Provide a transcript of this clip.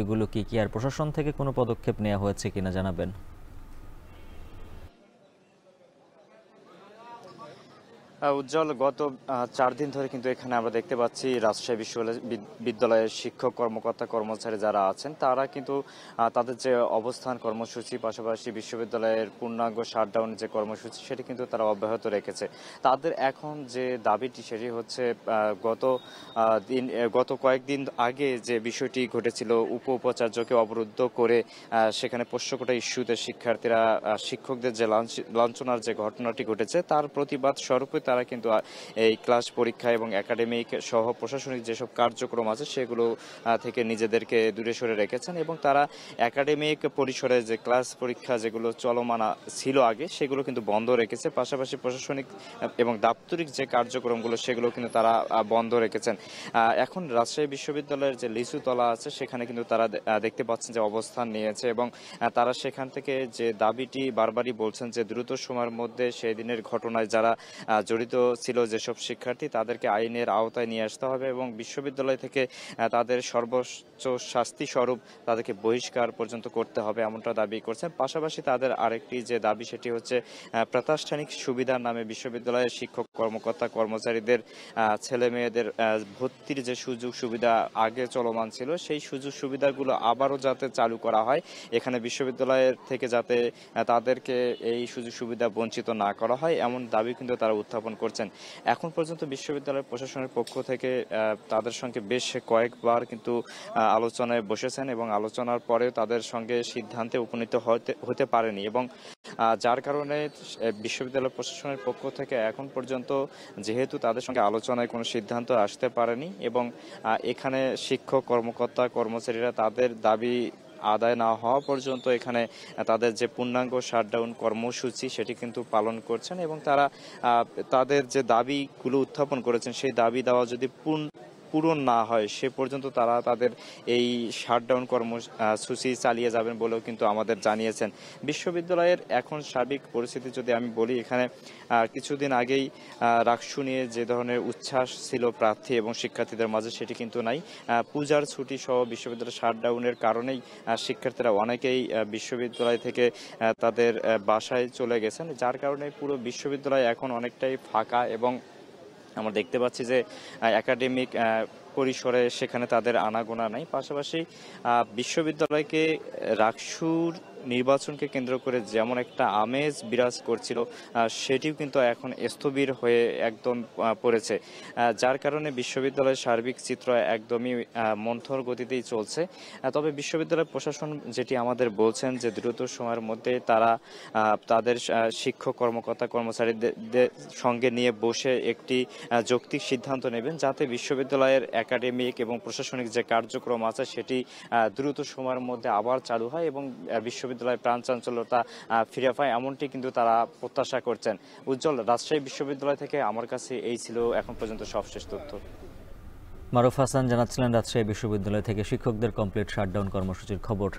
এগুলো কি কি আর প্রশাসন থেকে কোনো পদক্ষেপ নেওয়া হয়েছে কিনা জানাবেন। উজ্জ্বল, গত 4 দিন ধরে কিন্তু এখানে আমরা দেখতে পাচ্ছি রাজশাহী বিশ্ববিদ্যালয়ের শিক্ষক কর্মকর্তা কর্মচারী যারা আছেন তারা কিন্তু তাদের যে অবস্থান কর্মসূচি, পাশাপাশি বিশ্ববিদ্যালয়ের পূর্ণাঙ্গ শাটডাউন যে কর্মসূচি সেটি কিন্তু তারা অব্যাহত রেখেছে। তাদের এখন যে দাবিটি সেটি হচ্ছে গত কয়েকদিন আগে যে বিষয়টি ঘটেছিল, উপাচার্যকে অবরুদ্ধ করে সেখানে পোষ্যকোটা ইস্যুতে শিক্ষার্থীরা শিক্ষকদের যে লাঞ্ছনার যে ঘটনাটি ঘটেছে তার প্রতিবাদ স্বরূপে তারা কিন্তু এই ক্লাস পরীক্ষা এবং একাডেমিক সহ প্রশাসনিক যেসব কার্যক্রম আছে সেগুলো থেকে নিজেদেরকে দূরে সরে রেখেছেন এবং তারা একাডেমিক পরিসরে যে ক্লাস পরীক্ষা যেগুলো চলমান ছিল আগে সেগুলো কিন্তু বন্ধ রেখেছে। পাশাপাশি প্রশাসনিক এবং দাপ্তরিক যে কার্যক্রমগুলো সেগুলো কিন্তু তারা বন্ধ রেখেছেন। এখন রাজশাহী বিশ্ববিদ্যালয়ের যে লিচুতলা আছে সেখানে কিন্তু তারা দেখতে পাচ্ছেন যে অবস্থান নিয়েছে এবং তারা সেখান থেকে যে দাবিটি বারবারই বলছেন যে দ্রুত সময়ের মধ্যে সেই দিনের ঘটনায় যারা জড়িত ছিল যেসব শিক্ষার্থী তাদেরকে আইনের আওতায় নিয়ে আসতে হবে এবং বিশ্ববিদ্যালয় থেকে তাদের সর্বোচ্চ শাস্তি স্বরূপ তাদেরকে বহিষ্কার পর্যন্ত করতে হবে, এমনটা দাবি করছেন। পাশাপাশি তাদের আরেকটি যে দাবি সেটি হচ্ছে প্রাতিষ্ঠানিক সুবিধার নামে বিশ্ববিদ্যালয়ের শিক্ষক কর্মকর্তা কর্মচারীদের ছেলে মেয়েদের ভর্তির যে সুযোগ সুবিধা আগে চলমান ছিল সেই সুযোগ সুবিধাগুলো আবারও যাতে চালু করা হয়, এখানে বিশ্ববিদ্যালয়ের থেকে যাতে তাদেরকে এই সুযোগ সুবিধা বঞ্চিত না করা হয় এমন দাবি কিন্তু তারা উত্থাপন করছেন। এখন পর্যন্ত বিশ্ববিদ্যালয় প্রশাসনের পক্ষ থেকে তাদের সঙ্গে বেশ কয়েকবার কিন্তু আলোচনায় বসেছেন এবং আলোচনার পরেও তাদের সঙ্গে সিদ্ধান্তে উপনীত হতে পারেনি এবং যার কারণে বিশ্ববিদ্যালয় প্রশাসনের পক্ষ থেকে এখন পর্যন্ত যেহেতু তাদের সঙ্গে আলোচনায় কোনো সিদ্ধান্ত আসতে পারেনি এবং এখানে শিক্ষক কর্মকর্তা কর্মচারীরা তাদের দাবি আদায় না হওয়া পর্যন্ত এখানে তাদের যে পূর্ণাঙ্গ শাটডাউন কর্মসূচি সেটি কিন্তু পালন করছেন এবং তারা তাদের যে দাবিগুলো উত্থাপন করেছেন সেই দাবি দেওয়া যদি পূরণ না হয় সে পর্যন্ত তারা তাদের এই শাটডাউন কর্মসূচি চালিয়ে যাবেন বলেও কিন্তু আমাদের জানিয়েছেন। বিশ্ববিদ্যালয়ের এখন সার্বিক পরিস্থিতি যদি আমি বলি, এখানে কিছুদিন আগেই রাকসু নিয়ে যে ধরনের উচ্ছ্বাস ছিল প্রার্থী এবং শিক্ষার্থীদের মাঝে সেটি কিন্তু নাই। পূজার ছুটি সহ বিশ্ববিদ্যালয়ের শাটডাউনের কারণেই শিক্ষার্থীরা অনেকেই বিশ্ববিদ্যালয় থেকে তাদের বাসায় চলে গেছেন, যার কারণে পুরো বিশ্ববিদ্যালয় এখন অনেকটাই ফাঁকা এবং আমরা দেখতে পাচ্ছি যে একাডেমিক পরিসরে সেখানে তাদের আনাগোনা নাই। পাশাপাশি বিশ্ববিদ্যালয়কে রাকসুর নির্বাচনকে কেন্দ্র করে যেমন একটা আমেজ বিরাজ করছিল সেটিও কিন্তু এখন স্থবির হয়ে একদম পড়েছে, যার কারণে বিশ্ববিদ্যালয়ের সার্বিক চিত্র একদমই মন্থর গতিতেই চলছে। তবে বিশ্ববিদ্যালয় প্রশাসন যেটি আমাদের বলছেন যে দ্রুত সময়ের মধ্যে তারা তাদের শিক্ষক কর্মকর্তা কর্মচারীদের সঙ্গে নিয়ে বসে একটি যৌক্তিক সিদ্ধান্ত নেবেন যাতে বিশ্ববিদ্যালয়ের একাডেমিক এবং প্রশাসনিক যে কার্যক্রম আছে সেটি দ্রুত সময়ের মধ্যে আবার চালু হয় এবং বিশ্ববিদ্যালয়ের প্রাণচাঞ্চল্যতা ফিরে পায়, এমনটি কিন্তু তারা প্রত্যাশা করছেন। উজ্জ্বল, রাজশাহী বিশ্ববিদ্যালয় থেকে আমার কাছে এই ছিল এখন পর্যন্ত সবশেষ তথ্য। মারুফ হাসান জানাচ্ছিলেন রাজশাহী বিশ্ববিদ্যালয় থেকে শিক্ষকদের কমপ্লিট শাটডাউন কর্মসূচির খবর।